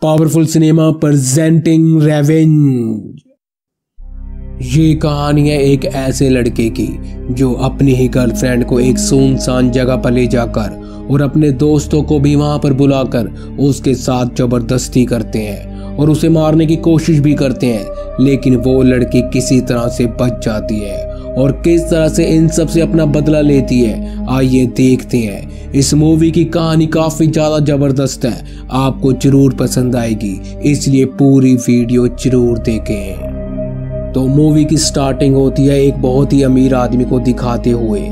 Powerful cinema presenting revenge. ये कहानी है एक ऐसे लड़के की जो अपनी ही गर्लफ्रेंड को एक सुनसान जगह पर ले जाकर और अपने दोस्तों को भी वहां पर बुलाकर उसके साथ जबरदस्ती करते हैं और उसे मारने की कोशिश भी करते हैं, लेकिन वो लड़की किसी तरह से बच जाती है और किस तरह से इन सब से अपना बदला लेती है। आइए देखते हैं। इस मूवी की कहानी काफी ज्यादा जबरदस्त है, आपको जरूर पसंद आएगी, इसलिए पूरी वीडियो जरूर देखें। तो मूवी की स्टार्टिंग होती है एक बहुत ही अमीर आदमी को दिखाते हुए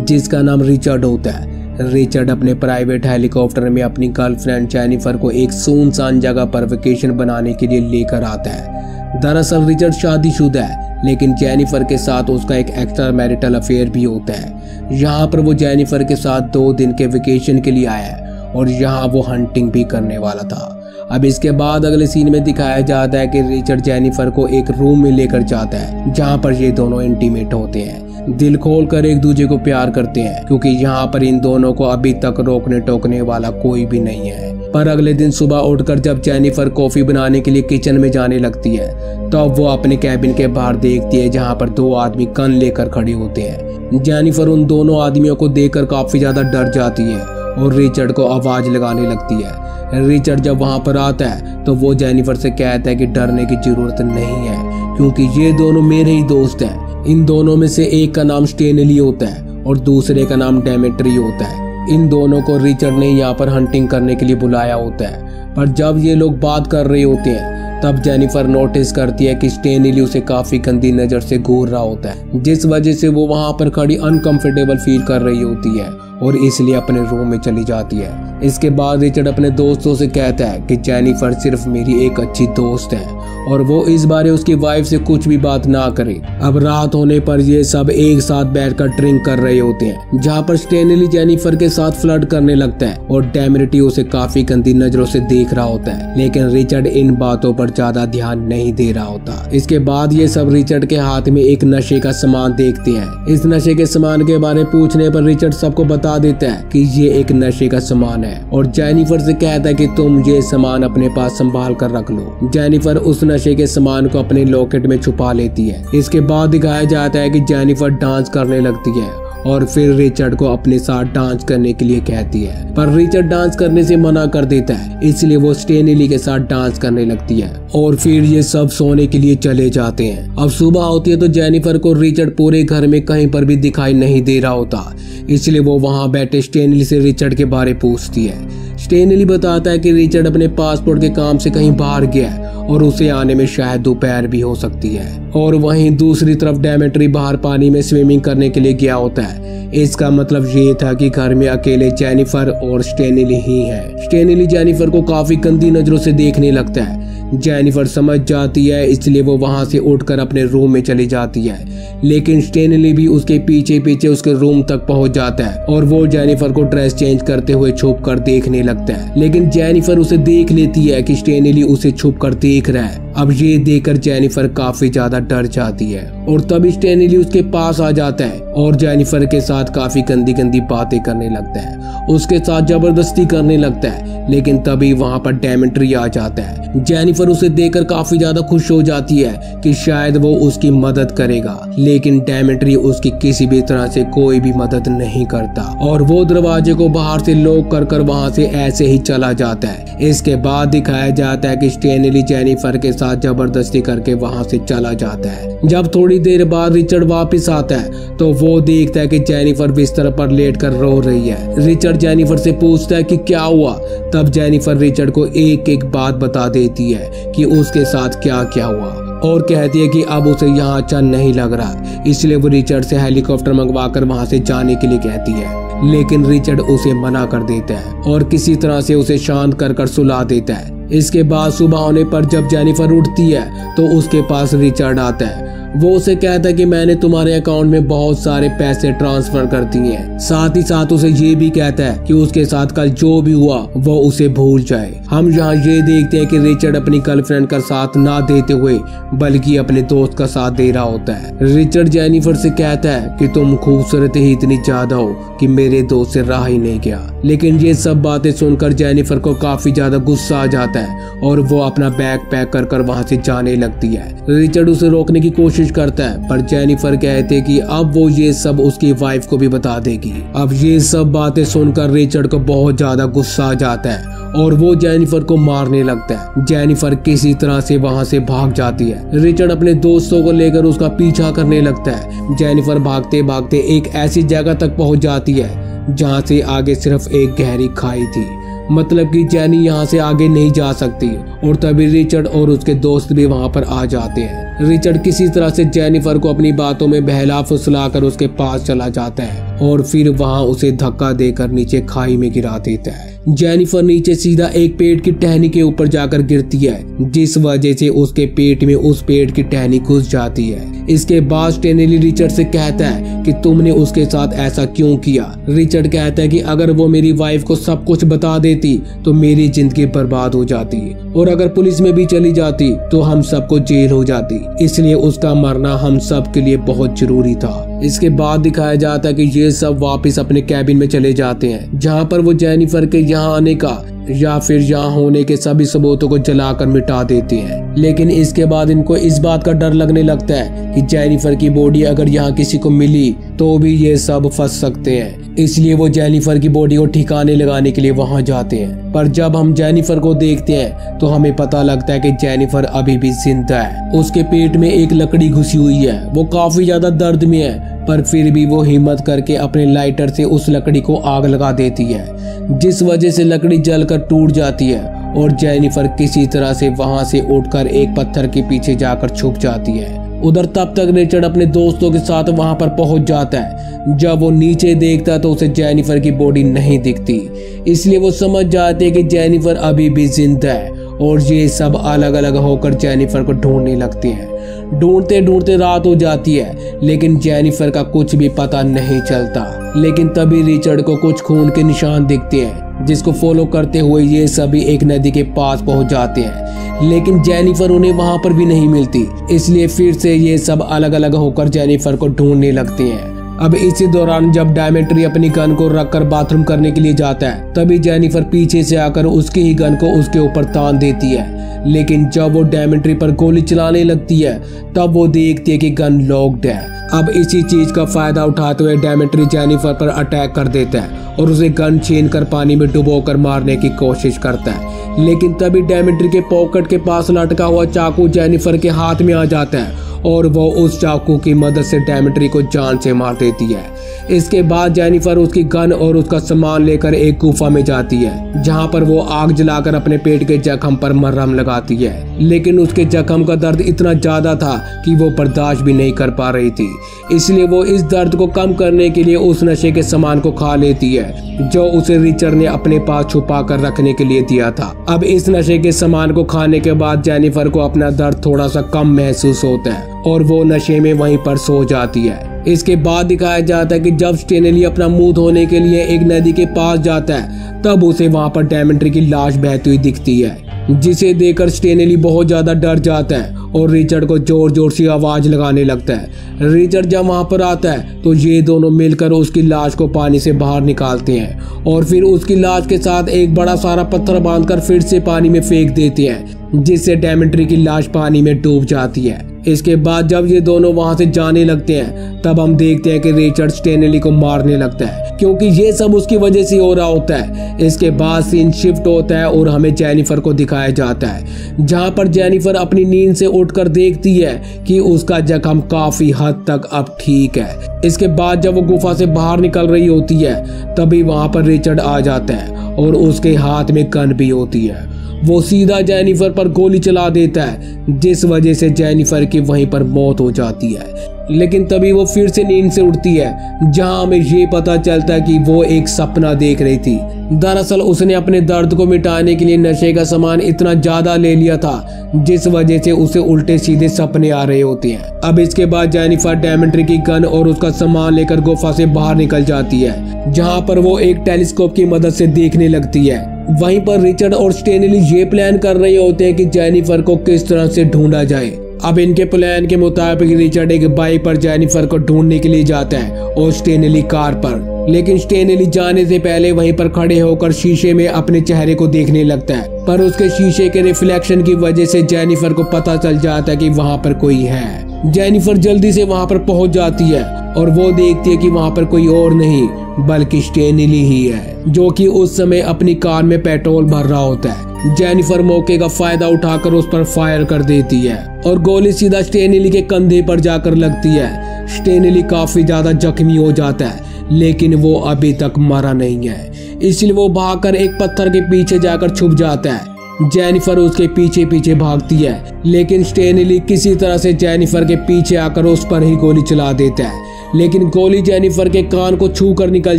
जिसका नाम रिचर्ड होता है। रिचर्ड अपने प्राइवेट हेलीकॉप्टर में अपनी गर्लफ्रेंड जेनिफर को एक सुनसान जगह पर वेकेशन बनाने के लिए लेकर आता है। दरअसल रिचर्ड शादीशुदा है, लेकिन जेनिफर के साथ उसका एक एक्स्ट्रा मैरिटल अफेयर भी होता है। यहाँ पर वो जेनिफर के साथ 2 दिन के वेकेशन के लिए आया है और यहाँ वो हंटिंग भी करने वाला था। अब इसके बाद अगले सीन में दिखाया जाता है कि रिचर्ड जेनिफर को एक रूम में लेकर जाता है जहाँ पर ये दोनों इंटीमेट होते हैं, दिल खोल कर एक दूसरे को प्यार करते हैं, क्योंकि यहाँ पर इन दोनों को अभी तक रोकने टोकने वाला कोई भी नहीं है। पर अगले दिन सुबह उठकर जब जेनिफर कॉफी बनाने के लिए किचन में जाने लगती है तब वो अपने कैबिन के बाहर देखती है जहाँ पर 2 आदमी गन लेकर खड़े होते हैं। जेनिफर उन दोनों आदमियों को देखकर काफी ज्यादा डर जाती है और रिचर्ड को आवाज लगाने लगती है। रिचर्ड जब वहां पर आता है तो वो जेनिफर से कहता है कि डरने की जरूरत नहीं है, क्योंकि ये दोनों मेरे ही दोस्त हैं। इन दोनों में से एक का नाम स्टेनली होता है और दूसरे का नाम डेमेट्री होता है। इन दोनों को रिचर्ड ने यहाँ पर हंटिंग करने के लिए बुलाया होता है। पर जब ये लोग बात कर रहे होते हैं तब जेनिफर नोटिस करती है कि स्टेनली उसे काफी गंदी नजर से घूर रहा होता है, जिस वजह से वो वहां पर खड़ी अनकंफर्टेबल फील कर रही होती है और इसलिए अपने रूम में चली जाती है। इसके बाद रिचर्ड अपने दोस्तों से कहता है कि जेनिफर सिर्फ मेरी एक अच्छी दोस्त है और वो इस बारे उसकी वाइफ से कुछ भी बात ना करे। अब रात होने पर ये सब एक साथ बैठकर ड्रिंक कर रहे होते हैं, जहाँ पर स्टेनली जेनिफर के साथ फ्लर्ट करने लगता है और डेमेट्री उसे काफी गंदी नजरों से देख रहा होता है, लेकिन रिचर्ड इन बातों पर ज्यादा ध्यान नहीं दे रहा होता। इसके बाद ये सब रिचर्ड के हाथ में एक नशे का सामान देखते हैं। इस नशे के सामान के बारे में पूछने पर रिचर्ड सबको बता देता है कि ये एक नशे का सामान है और जेनिफर से कहता है कि तुम ये सामान अपने पास संभाल कर रख लो। जेनिफर उस नशे के सामान को अपने लॉकेट में छुपा लेती है। इसके बाद दिखाया जाता है कि जेनिफर डांस करने लगती है और फिर रिचर्ड को अपने साथ डांस करने के लिए कहती है, पर रिचर्ड डांस करने से मना कर देता है, इसलिए वो स्टेनली के साथ डांस करने लगती है और फिर ये सब सोने के लिए चले जाते हैं। अब सुबह होती है तो जेनिफर को रिचर्ड पूरे घर में कहीं पर भी दिखाई नहीं दे रहा होता, इसलिए वो वहां बैठे स्टेनली से रिचर्ड के बारे पूछती है। स्टेनली बताता है कि रिचर्ड अपने पासपोर्ट के काम से कहीं बाहर गया है और उसे आने में शायद दोपहर भी हो सकती है। और वहीं दूसरी तरफ डेमेट्री बाहर पानी में स्विमिंग करने के लिए गया होता है। इसका मतलब ये था कि घर में अकेले जेनिफर और स्टेनली ही है। स्टेनली जेनिफर को काफी गंदी नजरों से देखने लगता है। जेनिफर समझ जाती है, इसलिए वो वहां से उठकर अपने रूम में चली जाती है, लेकिन स्टेनली भी उसके पीछे पीछे उसके रूम तक पहुंच जाता है और वो जेनिफर को ड्रेस चेंज करते हुए छुप कर देखने लगता है, लेकिन जेनिफर उसे देख लेती है कि स्टेनली उसे छुप कर देख रहा है। अब ये देखकर जेनिफर काफी ज्यादा डर जाती है और तब स्टेनली उसके पास आ जाता है और जेनिफर के साथ काफी गंदी गंदी बातें करने लगता है, उसके साथ जबरदस्ती करने लगता है, लेकिन तभी वहां पर डेमेट्री आ जाता है। जेनिफर उसे देखकर काफी ज्यादा खुश हो जाती है कि शायद वो उसकी मदद करेगा, लेकिन डेमेट्री उसकी किसी भी तरह से कोई भी मदद नहीं करता और वो दरवाजे को बाहर से लॉक कर वहां से ऐसे ही चला जाता है। इसके बाद दिखाया जाता है कि स्टेनली जेनिफर के साथ जबरदस्ती करके वहां से चला जाता है। जब थोड़ी देर बाद रिचर्ड वापस आता है तो वो देखता है कि जेनिफर बिस्तर पर लेटकर रो रही है। रिचर्ड जेनिफर से पूछता है कि क्या हुआ। तब जेनिफर रिचर्ड को एक एक बात बता देती है कि उसके साथ क्या क्या हुआ और कहती है कि अब उसे यहाँ अच्छा नहीं लग रहा, इसलिए वो रिचर्ड से हेलीकॉप्टर मंगवाकर वहां से जाने के लिए कहती है, लेकिन रिचर्ड उसे मना कर देता है और किसी तरह से उसे शांत कर सुला देता है। इसके बाद सुबह होने पर जब जेनिफर उठती है तो उसके पास रिचर्ड आता है वो उसे कहता है कि मैंने तुम्हारे अकाउंट में बहुत सारे पैसे ट्रांसफर कर दिए हैं। साथ ही साथ उसे ये भी कहता है कि उसके साथ कल जो भी हुआ वो उसे भूल जाए। हम यहाँ ये देखते हैं कि रिचर्ड अपनी गर्लफ्रेंड का साथ ना देते हुए बल्कि अपने दोस्त का साथ दे रहा होता है। रिचर्ड जेनिफर से कहता है कि तुम खूबसूरत ही इतनी ज्यादा हो कि मेरे दोस्त से रहा ही नहीं गया। लेकिन ये सब बातें सुनकर जेनिफर को काफी ज्यादा गुस्सा आ जाता है और वो अपना बैग पैक कर वहां से जाने लगती है। रिचर्ड उसे रोकने की कोशिश करता है पर जेनिफर कहते कि अब वो ये सब उसकी वाइफ को भी बता देगी। अब ये सब बातें सुनकर रिचर्ड को बहुत ज्यादा गुस्सा आ जाता है और वो जेनिफर को मारने लगता है। जेनिफर किसी तरह से वहां से भाग जाती है। रिचर्ड अपने दोस्तों को लेकर उसका पीछा करने लगता है। जेनिफर भागते भागते एक ऐसी जगह तक पहुंच जाती है जहां से आगे सिर्फ एक गहरी खाई थी, मतलब कि जेनी यहाँ से आगे नहीं जा सकती। और तभी रिचर्ड और उसके दोस्त भी वहाँ पर आ जाते हैं। रिचर्ड किसी तरह से जेनिफर को अपनी बातों में बहला फुसलाकर उसके पास चला जाता है और फिर वहाँ उसे धक्का देकर नीचे खाई में गिरा देता है। जेनिफर नीचे सीधा एक पेड़ की टहनी के ऊपर जाकर गिरती है, जिस वजह से उसके पेट में उस पेड़ की टहनी घुस जाती है। इसके बाद स्टेनली रिचर्ड से कहता है कि तुमने उसके साथ ऐसा क्यों किया। रिचर्ड कहता है कि अगर वो मेरी वाइफ को सब कुछ बता देती तो मेरी जिंदगी बर्बाद हो जाती और अगर पुलिस में भी चली जाती तो हम सबको जेल हो जाती, इसलिए उसका मरना हम सब के लिए बहुत जरूरी था। इसके बाद दिखाया जाता है कि ये सब वापस अपने कैबिन में चले जाते हैं, जहाँ पर वो जेनिफर के यहाँ आने का या फिर यहाँ होने के सभी सबूतों को जलाकर मिटा देते हैं। लेकिन इसके बाद इनको इस बात का डर लगने लगता है कि जेनिफर की बॉडी अगर यहाँ किसी को मिली तो भी ये सब फंस सकते हैं, इसलिए वो जेनिफर की बॉडी को ठिकाने लगाने के लिए वहां जाते हैं। पर जब हम जेनिफर को देखते हैं तो हमें पता लगता है कि जेनिफर अभी भी जिंदा है। उसके पेट में एक लकड़ी घुसी हुई है। वो काफी ज्यादा दर्द में है पर फिर भी वो हिम्मत करके अपने लाइटर से उस लकड़ी को आग लगा देती है, जिस वजह से लकड़ी जलकर टूट जाती है और जेनिफर किसी तरह से वहां से उठकर एक पत्थर के पीछे जाकर छुप जाती है। उधर तब तक रिचर्ड अपने दोस्तों के साथ वहां पर पहुंच जाता है। जब वो नीचे देखता तो उसे जेनिफर की बॉडी नहीं दिखती, इसलिए वो समझ जाते कि जेनिफर अभी भी जिंदा है और ये सब अलग अलग होकर जेनिफर को ढूंढने लगते हैं। ढूंढते ढूंढते रात हो जाती है लेकिन जेनिफर का कुछ भी पता नहीं चलता। लेकिन तभी रिचर्ड को कुछ खून के निशान दिखते हैं, जिसको फॉलो करते हुए ये सभी एक नदी के पास पहुंच जाते हैं। लेकिन जेनिफर उन्हें वहां पर भी नहीं मिलती, इसलिए फिर से ये सब अलग अलग होकर जेनिफर को ढूंढने लगते हैं। अब इसी दौरान जब डायमेट्री अपनी गन को रखकर बाथरूम करने के लिए जाता है, तभी जेनिफर पीछे से आकर उसकी ही गन को उसके ऊपर तान देती है। लेकिन जब वो डायमेट्री पर गोली चलाने लगती है तब वो देखती है कि गन लॉक्ड है। अब इसी चीज का फायदा उठाते हुए डायमेट्री जेनिफर पर अटैक कर देता है और उसे गन छीन कर पानी में डुबोकर मारने की कोशिश करता है। लेकिन तभी डायमेट्री के पॉकेट के पास लटका हुआ चाकू जेनिफर के हाथ में आ जाता है और वो उस चाकू की मदद से डायमेट्री को जान से मार देती है। इसके बाद जेनिफर उसकी गन और उसका सामान लेकर एक गुफा में जाती है, जहां पर वो आग जलाकर अपने पेट के जख्म पर मरहम लगाती है। लेकिन उसके जख्म का दर्द इतना ज्यादा था कि वो बर्दाश्त भी नहीं कर पा रही थी, इसलिए वो इस दर्द को कम करने के लिए उस नशे के सामान को खा लेती है जो उसे रिचर्ड ने अपने पास छुपा कर रखने के लिए दिया था। अब इस नशे के सामान को खाने के बाद जेनिफर को अपना दर्द थोड़ा सा कम महसूस होता है और वो नशे में वहीं पर सो जाती है। इसके बाद दिखाया जाता है कि जब स्टेनली अपना मुंह धोने के लिए एक नदी के पास जाता है तब उसे वहां पर डायमेट्री की लाश बहती हुई दिखती है, जिसे देखकर स्टेनली बहुत ज्यादा डर जाता है और रिचर्ड को जोर जोर से आवाज लगाने लगता है। रिचर्ड जब वहां पर आता है तो ये दोनों मिलकर उसकी लाश को पानी से बाहर निकालते हैं और फिर उसकी लाश के साथ एक बड़ा सारा पत्थर बांधकर फिर से पानी में फेंक देते हैं, जिससे डायमेट्री की लाश पानी में डूब जाती है। इसके बाद जब ये दोनों वहां से जाने लगते हैं तब हम देखते हैं कि रिचर्ड स्टेनली को मारने लगता है, क्योंकि ये सब उसकी वजह से हो रहा होता है। इसके बाद सीन शिफ्ट होता है और हमें जेनिफर को दिखाया जाता है, जहां पर जेनिफर अपनी नींद से उठकर देखती है कि उसका जख्म काफी हद तक अब ठीक है। इसके बाद जब वो गुफा से बाहर निकल रही होती है तभी वहां पर रिचर्ड आ जाता है और उसके हाथ में गन भी होती है। वो सीधा जेनिफर पर गोली चला देता है, जिस वजह से जेनिफर की वहीं पर मौत हो जाती है। लेकिन तभी वो फिर से नींद से उठती है, जहां हमें ये पता चलता है कि वो एक सपना देख रही थी। दरअसल उसने अपने दर्द को मिटाने के लिए नशे का सामान इतना ज्यादा ले लिया था, जिस वजह से उसे उल्टे सीधे सपने आ रहे होते हैं। अब इसके बाद जेनिफर डेमेंट्री की गन और उसका सामान लेकर गुफा से बाहर निकल जाती है, जहां पर वो एक टेलीस्कोप की मदद से देखने लगती है। वहीं पर रिचर्ड और स्टेनली ये प्लान कर रहे होते हैं कि जेनिफर को किस तरह से ढूंढा जाए। अब इनके प्लान के मुताबिक रिचर्ड एक बाइक पर जेनिफर को ढूंढने के लिए जाता है और स्टेनली कार पर। लेकिन स्टेनली जाने से पहले वहीं पर खड़े होकर शीशे में अपने चेहरे को देखने लगता है, पर उसके शीशे के रिफ्लेक्शन की वजह से जेनिफर को पता चल जाता है कि वहाँ पर कोई है। जेनिफर जल्दी से वहाँ पर पहुँच जाती है और वो देखती है कि वहाँ पर कोई और नहीं बल्कि स्टेनली ही है, जो कि उस समय अपनी कार में पेट्रोल भर रहा होता है। जेनिफर मौके का फायदा उठाकर उस पर फायर कर देती है और गोली सीधा स्टेनली के कंधे पर जाकर लगती है। स्टेनली काफी ज्यादा जख्मी हो जाता है, लेकिन वो अभी तक मरा नहीं है, इसलिए वो भागकर एक पत्थर के पीछे जाकर छुप जाता है। जेनिफर उसके पीछे पीछे भागती है, लेकिन स्टेनली किसी तरह से जेनिफर के पीछे आकर उस पर ही गोली चला देता है। लेकिन गोली जेनिफर के कान को छू कर निकल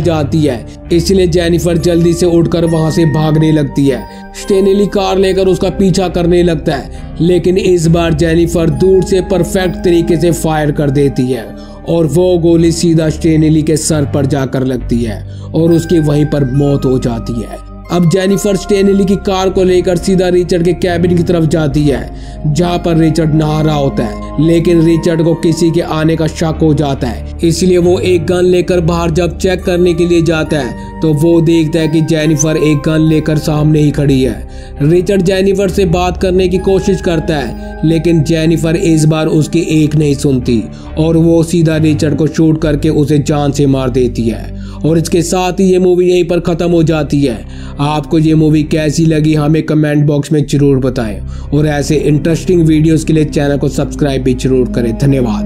जाती है, इसलिए जेनिफर जल्दी से उठकर वहां से भागने लगती है। स्टेनली कार लेकर उसका पीछा करने लगता है, लेकिन इस बार जेनिफर दूर से परफेक्ट तरीके से फायर कर देती है और वो गोली सीधा स्टेनली के सर पर जाकर लगती है और उसकी वहीं पर मौत हो जाती है। अब जेनिफर स्टेनली की कार को लेकर सीधा रिचर्ड के कैबिन की तरफ जाती है, जहां पर रिचर्ड नहा रहा होता है। लेकिन रिचर्ड को किसी के आने का शक हो जाता है, इसलिए वो एक गन लेकर बाहर जब चेक करने के लिए जाता है तो वो देखता है कि जेनिफर एक गन लेकर सामने ही खड़ी है। रिचर्ड जेनिफर से बात करने की कोशिश करता है, लेकिन जेनिफर इस बार उसकी एक नहीं सुनती और वो सीधा रिचर्ड को शूट करके उसे जान से मार देती है। और इसके साथ ही ये मूवी यहीं पर खत्म हो जाती है। आपको ये मूवी कैसी लगी हमें कमेंट बॉक्स में जरूर बताएं और ऐसे इंटरेस्टिंग वीडियोस के लिए चैनल को सब्सक्राइब भी जरूर करें। धन्यवाद।